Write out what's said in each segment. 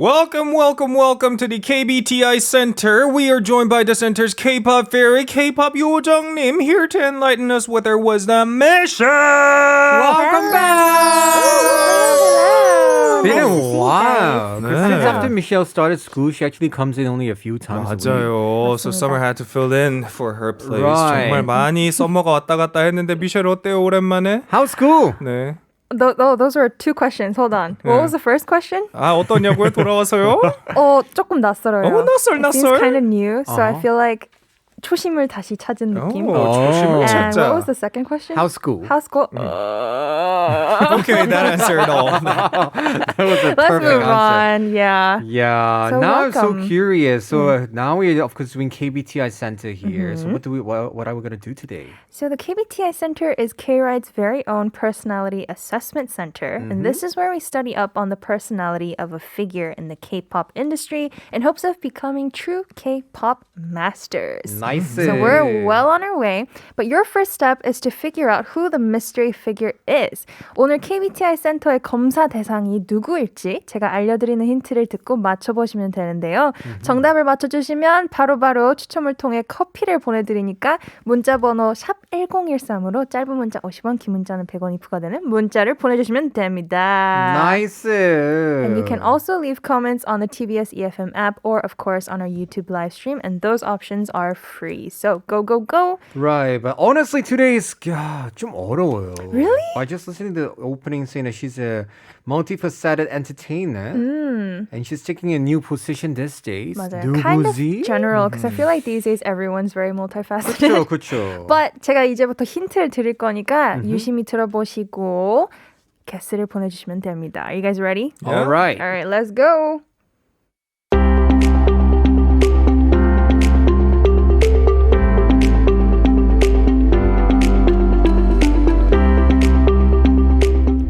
Welcome to the KBTI Center. We are joined by the center's K-pop fairy, K-pop 요정님, here to enlighten us with her wisdom mission. Welcome back! It's been a while. Since after Michelle started school, she actually comes in only a few times a week. 맞아요. So Summer had to fill in for her place. Right. 정말 많이 썸머가 왔다 갔다 했는데 미셸 어때요 오랜만에? How's school? 네. Those were two questions. Hold on. What was the first question? 어떠냐고요? 돌아와서요? 조금 낯설어요. 낯설. It seems kind of new, so I feel like 초심을 다시 찾은 느낌. 초심을 And 찾자. what was the second question? How's school? How's school? Okay, that answered all. That was a Let's perfect move answer. on. Yeah. Yeah, So now I'm so welcome. curious. So now we're of course doing KBTI Center here. So what are we going to do today? So the KBTI Center is Kride's very own personality assessment center. And this is where we study up on the personality of a figure in the K-pop industry in hopes of becoming true K-pop masters. Nice. So we're well on our way. But your first step is to figure out who the mystery figure is. 오늘 KBTI 센터의 검사 대상이 누구일지 제가 알려드리는 힌트를 듣고 맞춰보시면 되는데요. 정답을 맞춰주시면 바로바로 추첨을 통해 커피를 보내드리니까 문자번호 샵 1013으로 짧은 문자 50원, 긴 문자는 100원이 부과되는 문자를 보내주시면 됩니다. Nice. And you can also leave comments on the tbseFM app or, of course, on our YouTube live stream. And those options are free. So go. Right, but honestly, today is 좀 어려워요. Really? I just listening to the opening scene that she's a multifaceted entertainer, and she's taking a new position these days. 맞아요. Kind of 누구지? general, because I feel like these days everyone's very multifaceted. 그렇죠. But 제가 이제부터 힌트를 드릴 거니까 유심히 들어보시고 게스트를 보내주시면 됩니다. Are you guys ready? All right. All right, let's go.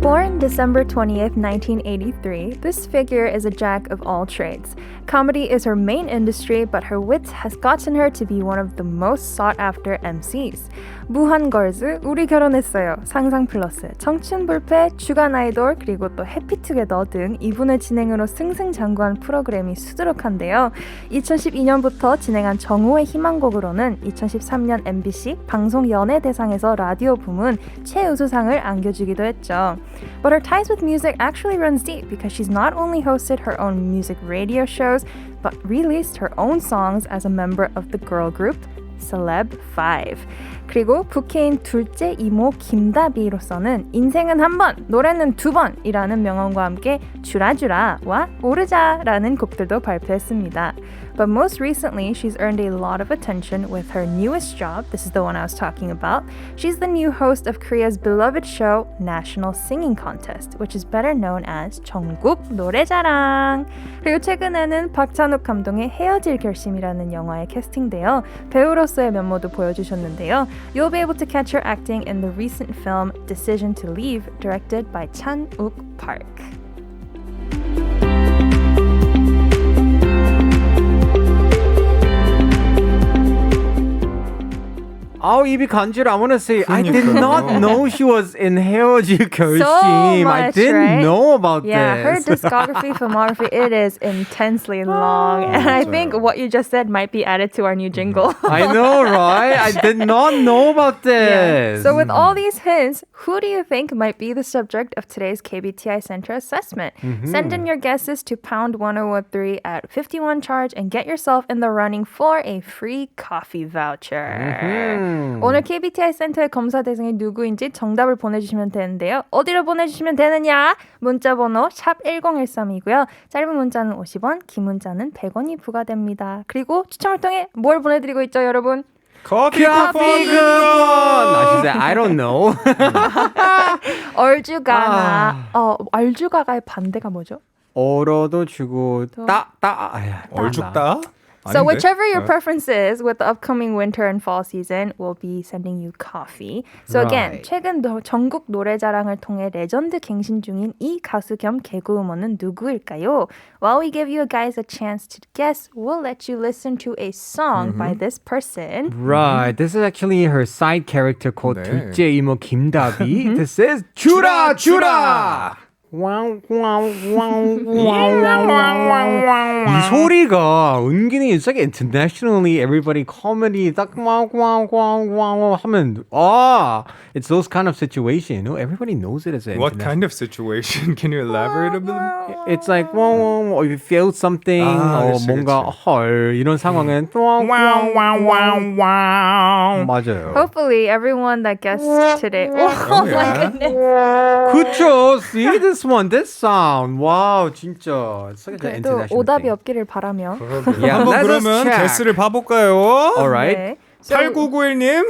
Born December 20th, 1983, this figure is a jack of all trades. Comedy is her main industry, but her wit has gotten her to be one of the most sought-after MCs. 무한걸즈, 우리 결혼했어요, 상상 플러스, 청춘 불패, 주간 아이돌, 그리고 또 해피투게더 등 이분의 진행으로 승승장구한 프로그램이 수두룩한데요. 2012년부터 진행한 정오의 희망곡으로는 2013년 MBC 방송연예대상에서 라디오 부문 최우수상을 안겨주기도 했죠. But her ties with music actually runs deep because she's not only hosted her own music radio shows, but released her own songs as a member of the girl group Celeb 5. 그리고 부캐인 둘째 이모 김다비로서는 인생은 한 번, 노래는 두 번이라는 명언과 함께 주라주라와 오르자라는 곡들도 발표했습니다. But most recently, she's earned a lot of attention with her newest job. This is the one I was talking about. She's the new host of Korea's beloved show, National Singing Contest, which is better known as 전국 노래자랑. 그리고 최근에는 박찬욱 감독의 헤어질 결심이라는 영화에 캐스팅되어 배우로서의 면모도 보여주셨는데요. You'll be able to catch her acting in the recent film Decision to Leave, directed by Chan-wook Park. 입이 간지러. I want to say, I did not know she was in 헤어질 결심. I much, didn't right? know about Yeah, her this. discography, filmography, it is intensely long. And I think what you just said might be added to our new jingle. I know, right? I did not know about this. So with all these hints, who do you think might be the subject of today's KBTI Center assessment? Send in your guesses to pound 1013 at 51 charge and get yourself in the running for a free coffee voucher. 오늘 KBTI 센터의 검사 대상이 누구인지 정답을 보내주시면 되는데요. 어디로 보내주시면 되느냐? 문자번호 샵 1013이고요. 짧은 문자는 50원, 긴 문자는 100원이 부과됩니다. 그리고 추첨을 통해 뭘 보내드리고 있죠, 여러분? 커피 쿠폰! She said, I don't know. 얼주가나 얼주가가의 반대가 뭐죠? 얼어도 주고 얼죽다? So 아닌데? whichever your preference is, with the upcoming winter and fall season, we'll be sending you coffee. So again, Right. 최근 전국 노래자랑을 통해 레전드 갱신 중인 이 가수 겸 개그 우먼은 누구일까요? While we give you guys a chance to guess, we'll let you listen to a song by this person. Right. This is actually her side character called 네. 둘째 이모 김다비. This is 주라 주라. 이 소리가 은근히 it's like internationally everybody comedy 딱 하면 it's those kind of situation, you know? Everybody knows it as a What kind of situation? Can you elaborate a bit? It's like or you feel something or 그치, 뭔가 그치. 헐 이런 상황은 맞아요. Hopefully, everyone that guessed today. Oh my yeah. goodness. 그쵸? See this one, this sound. wow, 진짜. It's like an 또 international 오답이 thing. 없기를 바라며. Yeah, 한번 let us 그러면 check. 개수를 봐볼까요? Alright. 네. So, 8991님.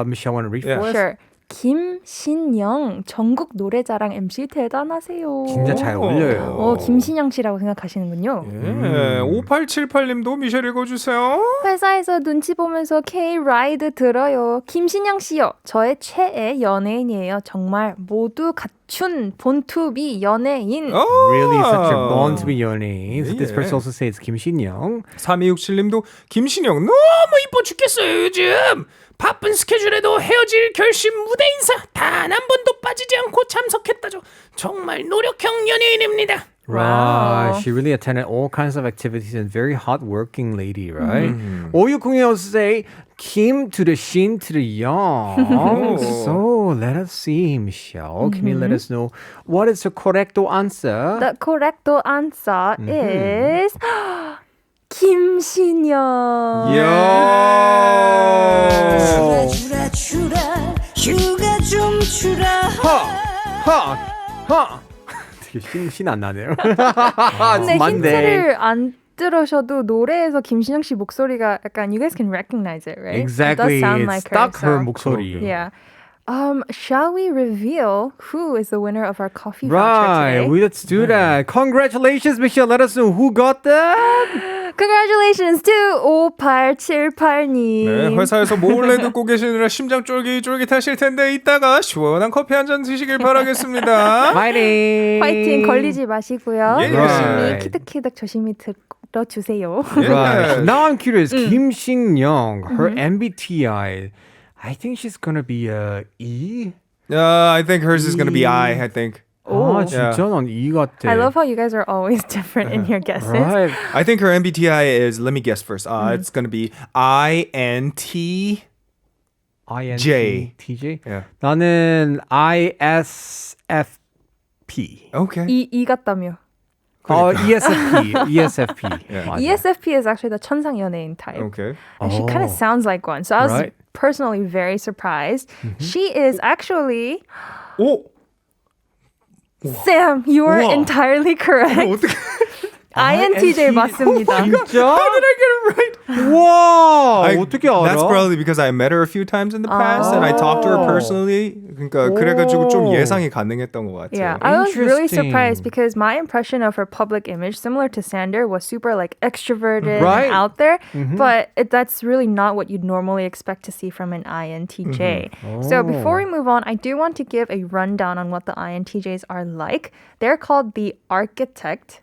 Michelle, want to read Yeah. for us? sure. 김신영 전국 노래자랑 MC 대단하세요. 진짜 잘 어울려요. 김신영 씨라고 생각하시는군요. 예, 5878님도 미셸 읽어주세요. 회사에서 눈치 보면서 K-Ride 들어요. 김신영 씨요. 저의 최애 연예인이에요. 정말 모두 갖춘 본투비 연예인. Really such a born to be 연예인. So this Yeah. person also says 김신영. 3267님도 김신영 너무 이뻐 죽겠어요 요즘. 바쁜 스케줄에도 헤어질 결심 무대 인사 단 한 번도 빠지지 않고 참석했다죠. 정말 노력형 연예인입니다. Right. She really attended all kinds of activities and very hardworking lady, right? 5606 say Kim to the Shin to the Yang. So let us see, Michelle. Can you let us know what is the correct answer? The correct answer is 김신영. 휴가 좀 주라 되게 신안 나네요. 근데 Monday. 힌트를 안 들으셔도 노래에서 김신영 씨 목소리가 약간 you guys can recognize it, right? Exactly. It does sound It's like 딱 her so. 목소리. Yeah. Shall we reveal who is the winner of our coffee voucher Right, today? let's do that. Congratulations, Michelle. Let us know who got that. Congratulations to 5878님. 네, 회사에서 몰래 듣고 계시느라 심장 쫄깃쫄깃하실 텐데 이따가 시원한 커피 한 잔 드시길 바라겠습니다. Fighting. 화이팅 걸리지 마시고요. 예. 열심히 Right. 키득키득 조심히 들어주세요. Right. Now I'm curious. Kim Shin-young, her MBTI. I think she's gonna be a E. I think hers is going to be I think. 아, 진짜 난 E 같아. I love how you guys are always different in your guesses. Right. I think her MBTI is, let me guess first. It's going to be INTJ. INTJ. Yeah. 나는 ISFP. Okay. E 같다며. ESFP. ESFP. Yeah. 맞아. ESFP is actually the 천상 연예인 type. Okay. And she kind of sounds like one. So I was Right. personally very surprised. She is actually... 오! Sam, you are 우와. entirely correct. 어떻게 INTJ 맞습니다. 진짜? How did I get it right? 와, 어떻게 알아? That's probably because I met her a few times in the past and I talked to her personally. 그러니까 그래가지고 좀 예상이 가능했던 것 같아요. Yeah, I was really Interesting. surprised because my impression of her public image, similar to Sander, was super like extroverted Right. and out there. But that's really not what you'd normally expect to see from an INTJ. So before we move on, I do want to give a rundown on what the INTJs are like. They're called the architect.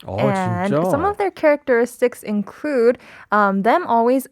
And 진짜? some of their characteristics include them always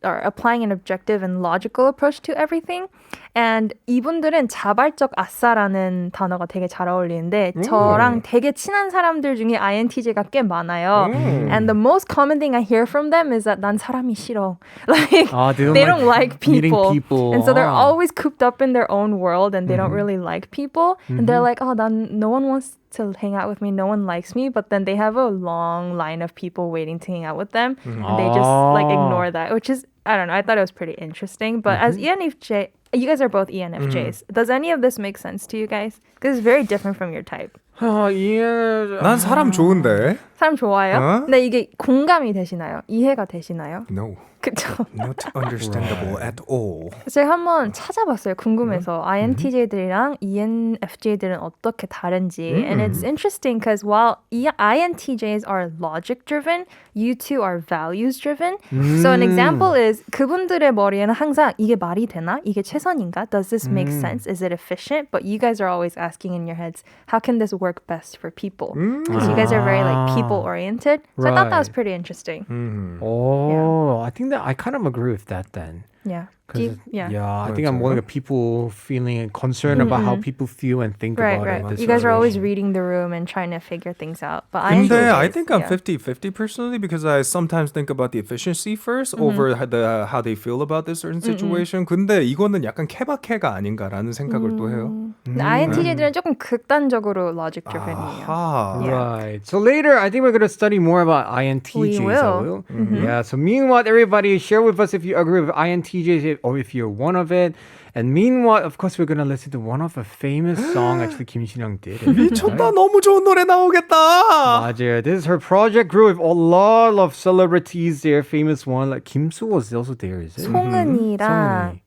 applying an objective and logical approach to everything. And 이분들은 자발적 아싸라는 단어가 되게 잘 어울리는데 저랑 되게 친한 사람들 중에 INTJ가 꽤 많아요. And the most common thing I hear from them is that 난 사람이 싫어. Like they don't like meeting people. people. And so they're 아. always cooped up in their own world and they don't really like people. And they're like, no one wants to hang out with me. No one likes me. But then they have a long line of people waiting to hang out with them. And they just like ignore that, which is, I don't know. I thought it was pretty interesting. But as ENFJ, you guys are both ENFJs. Does any of this make sense to you guys? Because it's very different from your type. 난 사람 좋은데. 사람 좋아요? 어? 근데 이게 공감이 되시나요? 이해가 되시나요? No. 그쵸? Not understandable at all. 제가 한번 찾아봤어요. 궁금해서 INTJ들이랑 ENFJ들은 어떻게 다른지. And it's interesting because while INTJs are logic driven, you two are values driven. So an example is 그분들의 머리에는 항상 이게 말이 되나? 이게 최선인가? Does this make sense? Is it efficient? But you guys are always asking in your heads, how can this work best for people? Because you guys are very like people oriented. So I thought that was Right. pretty interesting. Oh, I think that I kind of agree with that then. Yeah. I think I'm more like a people feeling and concerned about how people feel and think Right, about right. it. You guys are always reading the room and trying to figure things out. But 근데 I INTJs, think I'm yeah. 50-50 personally because I sometimes think about the efficiency first over how they feel about this certain situation. 근데 이거는 약간 케바케가 아닌가라는 생각을 또 해요. INTJ들은 조금 극단적으로 logic driven이에요. 아하. Right. So later, I think we're going to study more about INTJs. We will. Yeah. So meanwhile, everybody share with us if you agree with INTJs or if you're one of it. And meanwhile, of course, we're going to listen to one of a famous song actually Kim Shin-young did. 미쳤다. 너무 좋은 노래 나오겠다. 맞아요. This is her project group with a lot of celebrities there. Famous one like Kim Soo was also there, is it? 송은이랑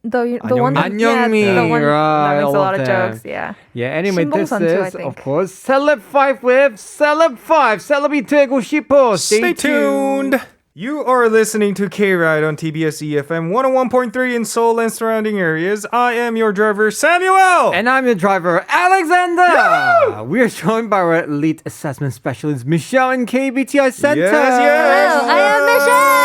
the one that, 안영미, the one right, that makes a all lot of of them. jokes. Yeah. Yeah, anyway, this 신봉선 too, I is, think. of course, Celeb 5 with Celeb 5. Celeb이 되고 싶어. Stay tuned. You are listening to Kride on tbseFM 101.3 in Seoul and surrounding areas. I am your driver, Samuel. And I'm your driver, Alexander. We are joined by our elite assessment specialist, Michelle in KBTI Center. Yes. Hello, I am Michelle.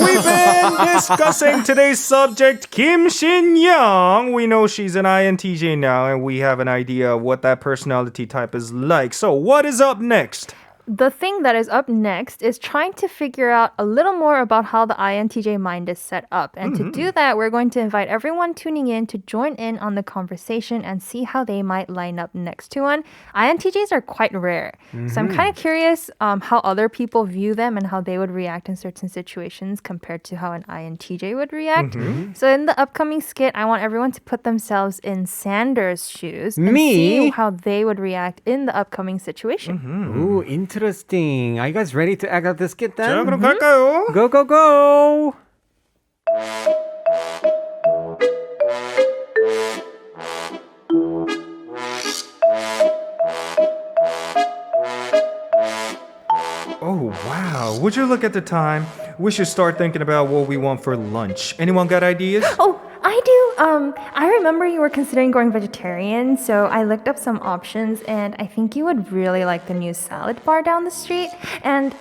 We've been discussing today's subject, Kim Shin-young. We know she's an INTJ now, and we have an idea of what that personality type is like. So what is up next? The thing that is up next is trying to figure out a little more about how the INTJ mind is set up. And to do that, we're going to invite everyone tuning in to join in on the conversation and see how they might line up next to one. INTJs are quite rare. So I'm kind of curious how other people view them and how they would react in certain situations compared to how an INTJ would react. So in the upcoming skit, I want everyone to put themselves in Sanders' shoes and see how they would react in the upcoming situation. Ooh, interesting. Are you guys ready to act out this skit then? 자, 그럼 갈까요? Go, go, go! Oh, wow. Would you look at the time? We should start thinking about what we want for lunch. Anyone got ideas? Oh, I do. I remember you were considering going vegetarian, so I looked up some options, and I think you would really like the new salad bar down the street. And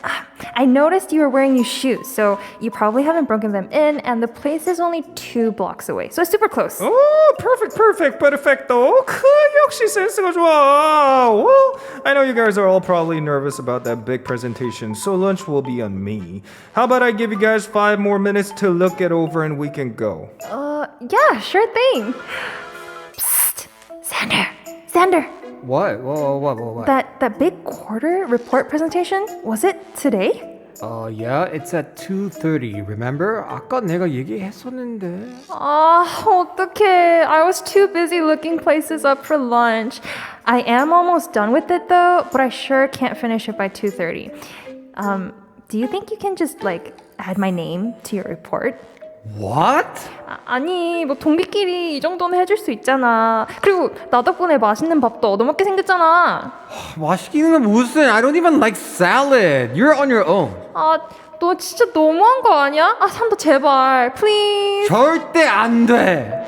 I noticed you were wearing new shoes, so you probably haven't broken them in, and the place is only 2 blocks away, so it's super close. Oh, perfect, perfecto. 역시 센스가 좋아. Well, I know you guys are all probably nervous about that big presentation, so lunch will be on me. How about I give you guys 5 more minutes to look it over and we can go? Yeah, sure thing. Psst, Xander. What? What? That big quarter report presentation, was it today? Yeah, it's at 2:30. Remember? 아까 내가 얘기했었는데. 어떡해. I was too busy looking places up for lunch. I am almost done with it though, but I sure can't finish it by 2:30. Do you think you can just add my name to your report? What? 아니, 뭐 동기끼리 이 정도는 해줄 수 있잖아. 그리고 나 덕분에 맛있는 밥도 얻어먹게 생겼잖아. 맛있기는 무슨? I don't even like salad. You're on your own. 너 진짜 너무한 거 아니야? 산도 제발, please. 절대 안 돼.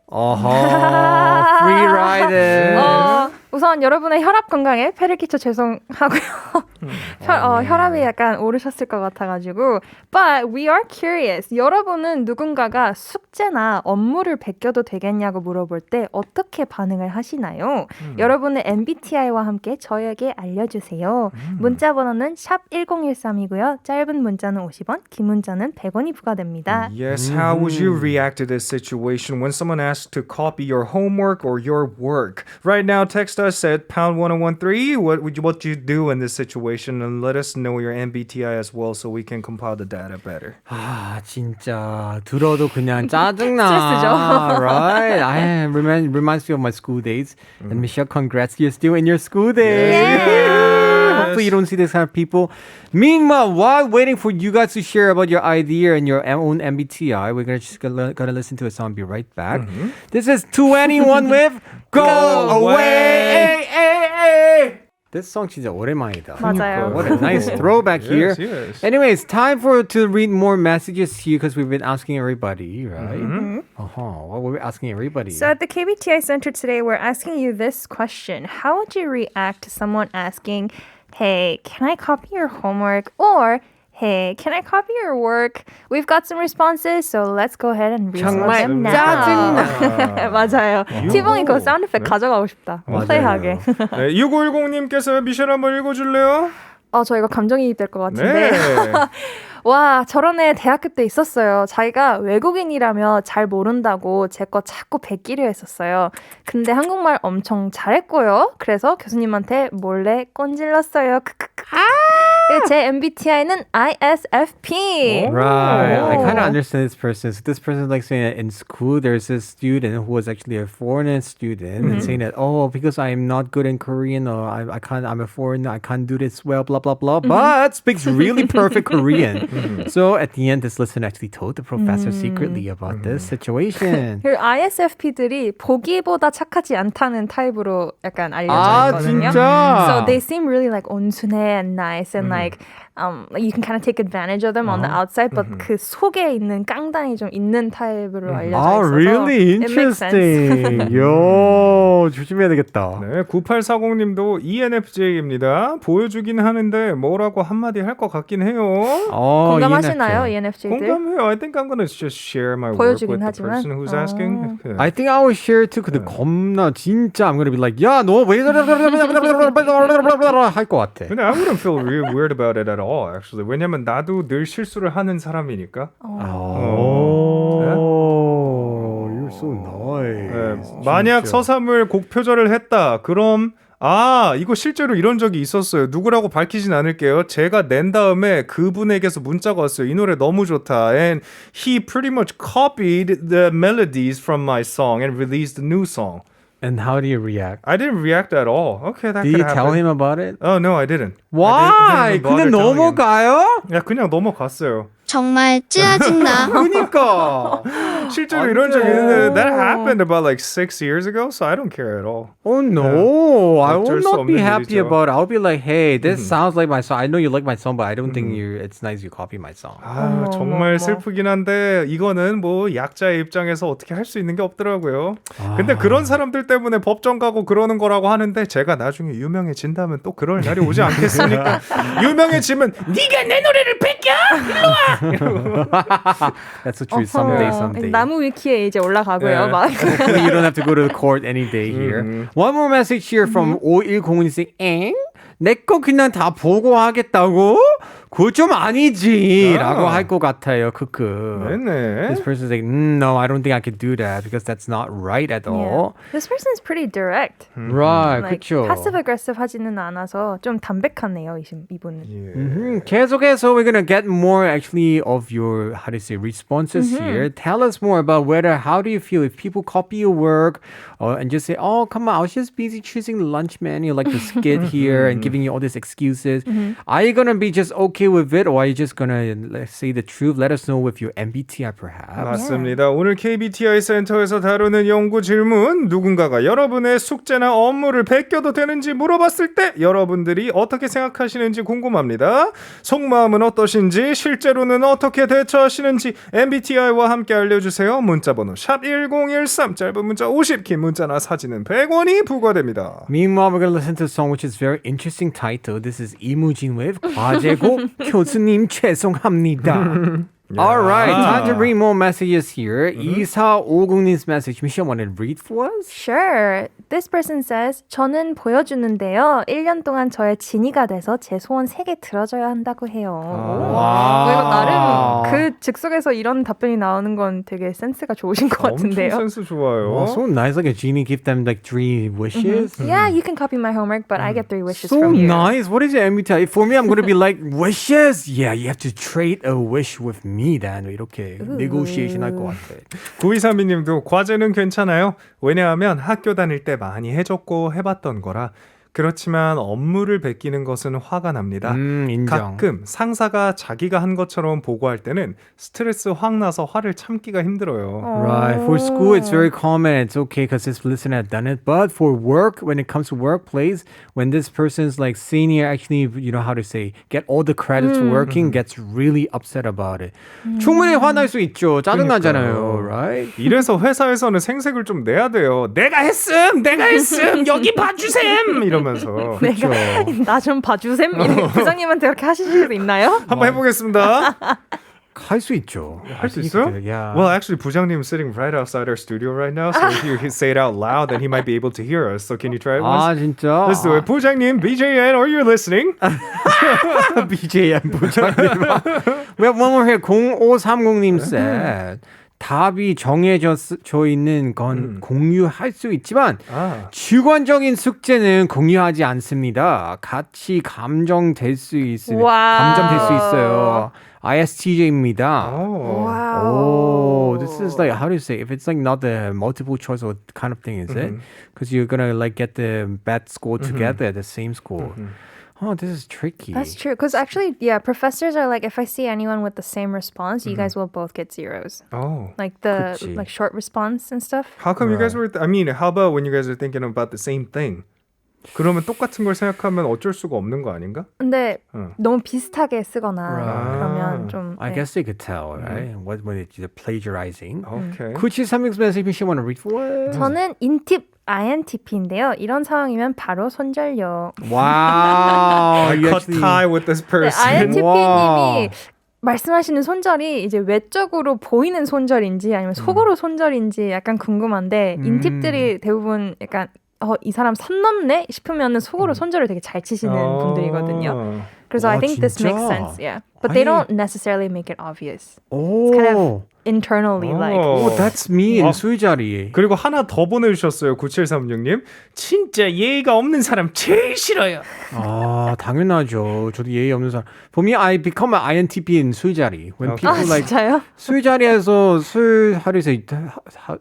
어허, free ride. 우선 여러분의 혈압 건강에 폐를 끼쳐 죄송하고요. 혈압이 약간 오르셨을 것 같아가지고. But we are curious. 여러분은 누군가가 숙제나 업무를 베껴도 되겠냐고 물어볼 때 어떻게 반응을 하시나요? 여러분의 MBTI와 함께 저에게 알려주세요. 문자 번호는 샵 1013이고요. 짧은 문자는 50원, 긴 문자는 100원이 부과됩니다. Yes, how would you react to this situation when someone asks to copy your homework or your work? Right now, text us at pound 1013. What you do in this situation, and let us know your MBTI as well so we can compile the data better. 진짜 들어도 그냥 짜증나. 스트레스죠. Right? I reminds me of my school days. And Michelle, congrats, you're still in your school days. Yes. Hopefully you don't see this kind of people. Meanwhile, while waiting for you guys to share about your idea and your own MBTI, we're gonna listen to a song. Be right back. This is To Anyone with Go Away. This song 진짜 오랜만이다. 맞아요. What a nice throwback here. Yes. Anyways, time to read more messages here because we've been asking everybody, right? What were we asking everybody? So at the KBTI Center today, we're asking you this question. How would you react to someone asking, hey, can I copy your homework? Or, hey, can I copy your work? We've got some responses, so let's go ahead and read some of 정말 them now. 짜증나. 맞아요. 티봉이 그 사운드 이펙트 가져가고 싶다. 플레이하게. 네, 6510님께서 미셸 한번 읽어줄래요? 저 이거 감정이입 될 것 같은데. 네. 와, 저런 애 대학교 때 있었어요. 자기가 외국인이라며 잘 모른다고 제 거 자꾸 베끼려 했었어요. 근데 한국말 엄청 잘했고요. 그래서 교수님한테 몰래 꼰질렀어요. 제 MBTI는 ISFP. Right. I kind of Oh. understand this person. So this person is like saying that in school there's this student who was actually a foreigner student and saying that, oh, because I'm not good in Korean or I can't, I'm a foreigner, I can't do this well, blah, blah, blah, but speaks really perfect Korean. So at the end, this listener actually told the professor secretly about this situation. 그 ISFP들이 보기보다 착하지 않다는 타입으로 약간 알려져 아, 있거든요. 진짜? So they seem really like 온순해 and nice and like you can kind of take advantage of them on the outside, but 그 속에 있는 깡단이 좀 있는 타입으로 알려져 있어서. Oh, really? It makes sense. Interesting. 요, 조심해야 되겠다. 네, 9840님도 ENFJ입니다. 보여주긴 하는데 뭐라고 한마디 할 것 같긴 해요. 공감하시나요, ENFJ들? 공감해요. I think I'm gonna just share my work with 보여주긴 the 하지만. person who's asking. 네. I think I will share too. 근데 겁나 진짜 I'm gonna be like, 야, 너 왜 할것 같아. 근데 I wouldn't feel really weird about it at all, actually. 왜냐면 나도 늘 실수를 하는 사람이니까. Oh, you're so nice. 네, 만약 서사물 곡 표절을 했다. 그럼 이거 실제로 이런 적이 있었어요. 누구라고 밝히진 않을게요. 제가 낸 다음에 그분에게서 문자가 왔어요. 이 노래 너무 좋다. And he pretty much copied the melodies from my song and released a new song. And how do you react? I didn't react at all. Okay, that Did could you happen. tell him about it? Oh, no, I didn't. Why? I didn't even 그냥 bother telling him. 넘어가요? 야, 그냥 넘어갔어요. 정말 짜증나. 그니까. 실제로 이런 적이 있는데 that happened about like 6 years ago, so I don't care at all. Oh no, I 어쩔 will 수 not be 없는 happy 일이죠. about it. I'll be like, hey, this sounds like my song. I know you like my song, but I don't think it's nice you copy my song. 정말 슬프긴 한데 이거는 뭐 약자의 입장에서 어떻게 할 수 있는 게 없더라고요. 근데 그런 사람들 때문에 법정 가고 그러는 거라고 하는데 제가 나중에 유명해진다면 또 그럴 날이 오지 않겠습니까? 유명해지면 네가 내 노래를 뺏겨! That's the truth. Someday. 나무 위키에 이제 올라가고요. 네. 막. You don't have to go to the court any day here. One more message here from 5101 saying, 엥? 내 거 그냥 다 보고 하겠다고? 그거 좀 아니지 라고 할 것 같아요. 크크. 네네. This person's like, no, I don't think I could do that because that's not right at all. This person's pretty direct. Right, Like, 그쵸. passive aggressive 하지는 않아서 좀 담백하네요, 이분은. 계속해서 we're gonna get more actually of your how to say responses here. Tell us more about how do you feel if people copy your work and just say, oh come on, I was just busy choosing the lunch menu like the skit here and giving you all these excuses. Are you gonna be just okay with it or are you just gonna let's say the truth? Let us know with your MBTI perhaps. 맞습니다. 오늘 KBTI 센터에서 다루는 연구 질문 누군가가 여러분의 숙제나 업무를 베껴도 되는지 물어봤을 때 여러분들이 어떻게 생각하시는지 궁금합니다. 속마음은 어떠신지 실제로는 어떻게 대처하시는지 MBTI와 함께 알려주세요. 문자번호 샵1013 짧은 문자 50 긴 문자나 사진은 100원이 부과됩니다. Meanwhile, we're gonna listen to a song which is very interesting title. This is 이무진 with 과제곡 교수님 죄송합니다. All right, time to read more messages here. 2450님's message. Michelle, want to read for us? Sure. This person says, 저는 보여주는데요. 1년 동안 저의 진이가 돼서 제 소원 3개 들어줘야 한다고 해요. 이거 나름 그 즉석에서 이런 답변이 나오는 건 되게 센스가 좋으신 것 같은데요. 엄청 센스 좋아요. Oh, so nice. Like a genie give them like 3 wishes. Yeah, you can copy my homework, but I get 3 wishes So from you. nice. What is your MBTI? For me, I'm going to be like, wishes? Yeah, you have to trade a wish with me then. 이렇게 negotiation 할 것 같아. 9232님도 과제는 괜찮아요. 왜냐하면 학교 다닐 때 많이 해줬고 해봤던 거라 그렇지만 업무를 베끼는 것은 화가 납니다. 인정. 가끔 상사가 자기가 한 것처럼 보고할 때는 스트레스 확 나서 화를 참기가 힘들어요. Right. For school, it's very common. It's okay because this person had done it. But for work, when it comes to workplace, when this person's like senior, actually, you know how to say, get all the credits for working, gets really upset about it. 충분히 화날 수 있죠. 짜증나잖아요. Right? 이래서 회사에서는 생색을 좀 내야 돼요. 내가 했음! 여기 봐주셈! 이러면서. 나 좀 봐주셈. 부장님한테 그렇게 하실 수 있나요? 한번 해보겠습니다. 할 수 있죠. 할 수 있어요? Yeah. Well, actually, 부장님 sitting right outside our studio right now. So if you say it out loud, then he might be able to hear us. So can you try it once? 아, 진짜? Let's do it. 부장님, BJN, are you listening? BJM 부장님. We have one more here. 0530님 said, 답이 정해져 있는 건 공유할 수 있지만 주관적인 숙제는 공유하지 않습니다. 같이 감정될 수 있어요. ISTJ입니다. Wow. This is like, how do you say, if it's like not the multiple choice or kind of thing, is it? Because you're gonna like get the bad score together at the same score. Oh, this is tricky. That's true. Because actually, yeah, professors are like, if I see anyone with the same response, you guys will both get zeros. Oh. Like the 그치. like short response and stuff. How come you guys were, how about when you guys are thinking about the same thing? 그러면 똑같은 걸 생각하면 어쩔 수가 없는 거 아닌가? 근데 너무 비슷하게 쓰거나 그러면 좀 I guess they could tell, right? When it's plagiarizing. Okay. 9736 if you want to read for it. 저는 인팁 INTP인데요. 이런 상황이면 바로 손절요. Wow. I cut tie with this 네, person. INTP님이 말씀하시는 손절이 이제 외적으로 보이는 손절인지 아니면 속으로 손절인지 약간 궁금한데 인팁들이 대부분 약간 이 사람 선 넘네 싶으면 속으로 손절을 되게 잘 치시는 분들이거든요. 그래서 I think this makes sense. Yeah. But they don't necessarily make it obvious. It's kind of internally like. Oh, that's mean. 술자리. 그리고 하나 더 보내주셨어요. 9736님. 진짜 예의가 없는 사람 제일 싫어요. 아, 당연하죠. 저도 예의 없는 사람. For me, I become an INTP인 술자리. When people like 진짜요? 술자리에서 how do you say,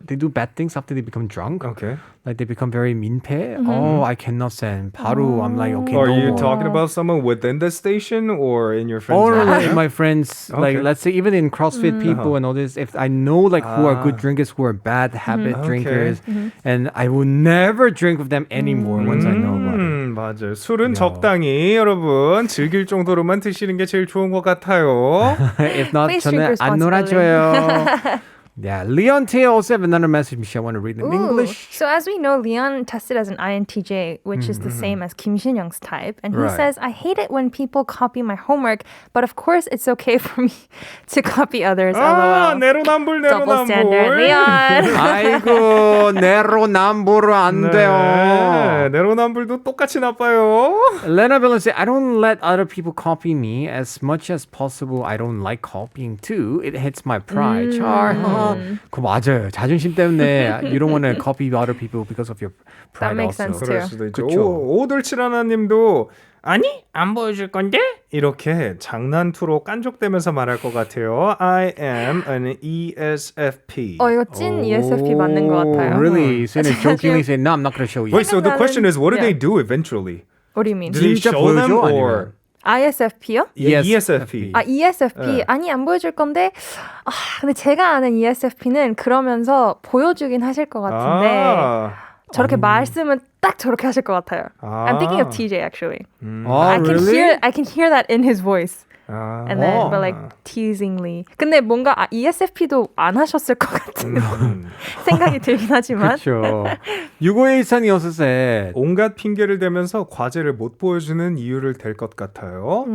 they do bad things after they become drunk. Okay. Like they become very 민폐. Oh, I cannot stand. 바로 I'm like, okay, Are no you more. talking about someone within the station or in your friends' Or group? like my friends, like Okay. let's say even in CrossFit people and all this, if I know like who are good drinkers, who are bad habit drinkers, and I will never drink with them anymore once I know about it. 맞아요. 술은 적당히 여러분 즐길 정도로만 드시는 게 제일 좋은 것 같아요. If not, Please 저는 drink 안 놀아줘요. Yeah, Leon T also have another message I want to read in English. So as we know, Leon tested as an INTJ, which is the same as Kim Shin-young's type. And he Right. says, I hate it when people copy my homework, but of course it's okay for me to copy others. 아, LOL. 내로남불 Double standard, 내로남불. Leon. 아이고, 내로남불은 안 돼요. 네, 내로남불도 똑같이 나빠요. Lena Bella said, I don't let other people copy me. As much as possible, I don't like copying too. It hits my pride. 그거 맞아요. 자존심 때문에 you don't want to copy other people because of your pride That makes also. sense 그럴 too. 수도 있죠. 그쵸. 오돌칠하나님도 아니 안 보여줄 건데 이렇게 장난투로 깐족대면서 말할 것 같아요. I am an ESFP. 이거 찐 ESFP 맞는 것 같아요. Really? So they jokingly say, no, I'm not going to show you. Wait, so the question is, what do Yeah. they do eventually? What do you mean? Do they 진짜 show them 보여줘, or ISFP요? ESFP? ESFP. 네. 아니, 안 보여줄 건데, 근데 제가 아는 ESFP는 그러면서 보여주긴 하실 것 같은데, 저렇게 말씀은 딱 저렇게 하실 것 같아요. I'm thinking of TJ actually. Oh, I really? can hear that in his voice. And then, but like 아. teasingly. 근데 뭔가 ESFP도 안 하셨을 것 같은 생각이 들긴 하지만. 그렇죠. 6514님 어서세. 온갖 핑계를 대면서 과제를 못 보여주는 이유를 댈 것 같아요.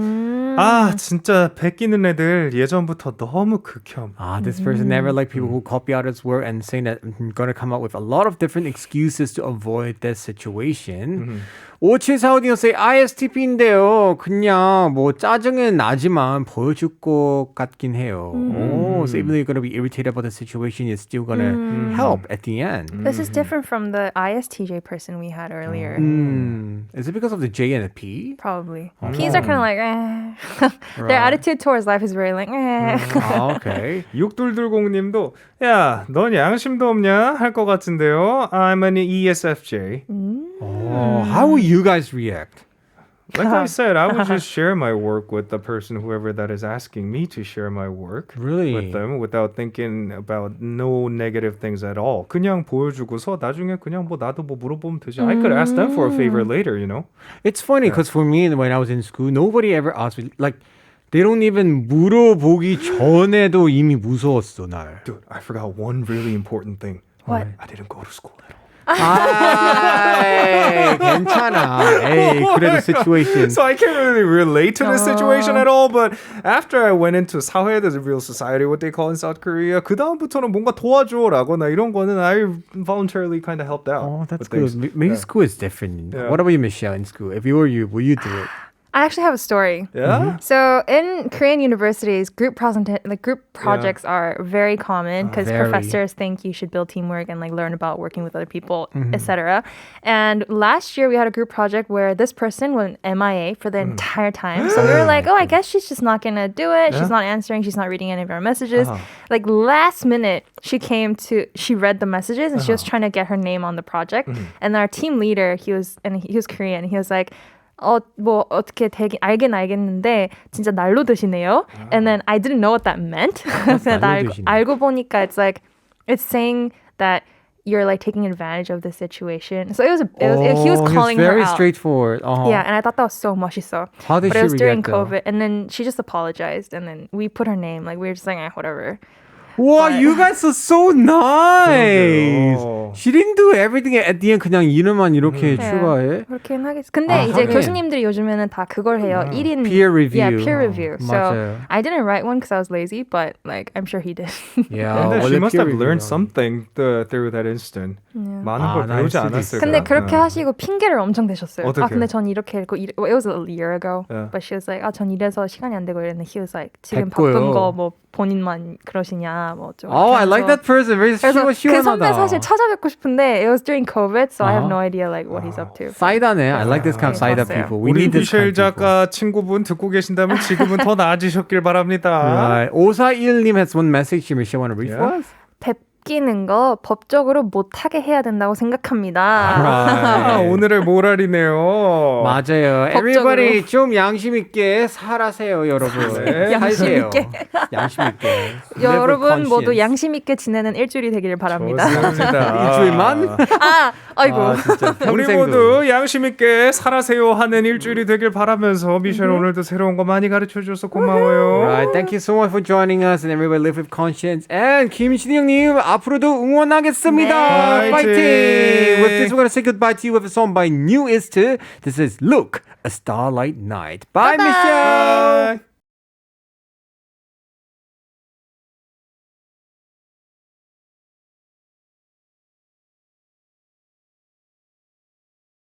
아, 진짜 베끼는 애들 예전부터 너무 극혐. This person never like people who copy others' work and saying that I'm going to come up with a lot of different excuses to avoid that situation. 5745님 say ISTP인데요. 그냥 뭐 짜증은 나지만 보여줄 것 같긴 해요. So even though you're going to be irritated about the situation, you're still going to help at the end. This is different from the ISTJ person we had earlier. Is it because of the J and the P? Probably. P's are kind of like, Their attitude towards life is very like, Okay. 6220님도 야, 넌 양심도 없냐? 할 것 같은데요. I'm an ESFJ. Oh, how will you guys react? Like I said, I would just share my work with the person, whoever that is asking me to share my work Really? with them without thinking about no negative things at all. 그냥 보여주고서 나중에 그냥 뭐 나도 뭐 물어보면 되지. I could ask them for a favor later, you know? It's funny because for me, when I was in school, nobody ever asked me, like, they don't even 물어보기 전에도 이미 무서웠어, 날. Dude, I forgot one really important thing. What? I didn't go to school at all. 아이, 괜찮아. 에이, 그래도 situation. So I can't really relate to this situation at all. But after I went into 사회, there's a real society, what they call in South Korea. 그 다음부터는 뭔가 도와줘라거나 이런 거는 I voluntarily kind of helped out. Oh, that's with things. good. Maybe school is different. Yeah. What about you, Michelle, in school? If you were you, will you do it? I actually have a story. Yeah? So in Korean universities, group projects are very common because very. professors think you should build teamwork and like learn about working with other people, etc. And last year we had a group project where this person went MIA for the entire time. So we were like, oh, I guess she's just not gonna do it. She's not answering. She's not reading any of our messages. Like last minute, she read the messages and she was trying to get her name on the project. And our team leader, he was Korean. He was like, 뭐 어떻게 되긴 알겠는데 진짜 날로 드시네요. And then I didn't know what that meant. 그래서 알고 보니까 it's saying that you're like taking advantage of the situation. So he was calling her very out. straightforward. Yeah, and I thought that was so 멋있어. How did but she it was during react, though? COVID, and then she just apologized, and then we put her name. Like we were just like, whatever. Wow, But- you guys are so nice. 그러게요. She didn't do everything at the end. 그냥 이름만 이렇게 추가해. 그렇긴 하겠어. 근데 이제 하긴. 교수님들이 요즘에는 다 그걸 해요. 1인 Peer review. Yeah, peer review. So 맞아요. I didn't write one because I was lazy, but like I'm sure he did. Yeah, And then she 원래 must peer have learned review. something through that instant. 많은 걸 날 배우지 수도 않았을까? 근데 그렇게 하시고 핑계를 엄청 대셨어요. 어떻게? 근데 전 이렇게 읽고 it was a year ago. Yeah. But she was like, 전 이래서 시간이 안 되고 이랬는데 he was like, 지금 됐고요. 바쁜 거 뭐 본인만 그러시냐 뭐 좀. Oh, I like that person. Very 그래서 그 시원하다. 선배 사실 찾아뵙고 싶은데 it was during COVID, so I have no idea like what he's up to. 사이다네. I like this kind of 사이다 봤어요. people. We 우리 need this 미셸 kind of people. 작가 친구분 듣고 계신다면 지금은 더 나아지셨길 바랍니다. Right. 5421님 has one message. Michelle, want to read for Yeah. us? 베끼는 거 법적으로 못하게 해야 된다고 생각합니다. 아, 오늘의 모랄이네요. 맞아요. Everybody 좀 양심 있게 살아세요, 여러분. 네. 양심 살게요. 있게. 양심 있게. 여러분 모두 Conscience. 양심 있게 지내는 일주일이 되기를 바랍니다. 좋습니다. 일주일만? 아이고. 아, 진짜 우리 평생도. 모두 양심 있게 살아세요 하는 일주일이 되길 바라면서 미셸 오늘도 새로운 거 많이 가르쳐 줘서 고마워요. Right, thank you so much for joining us and everybody live with conscience. And 김신희 형님 앞으로도 응원하겠습니다. 네. Fighting! 파이팅! With this, we're gonna say goodbye to you with a song by New East. This is Look, A Starlight Night. Bye, Bye-bye. Michelle. Bye.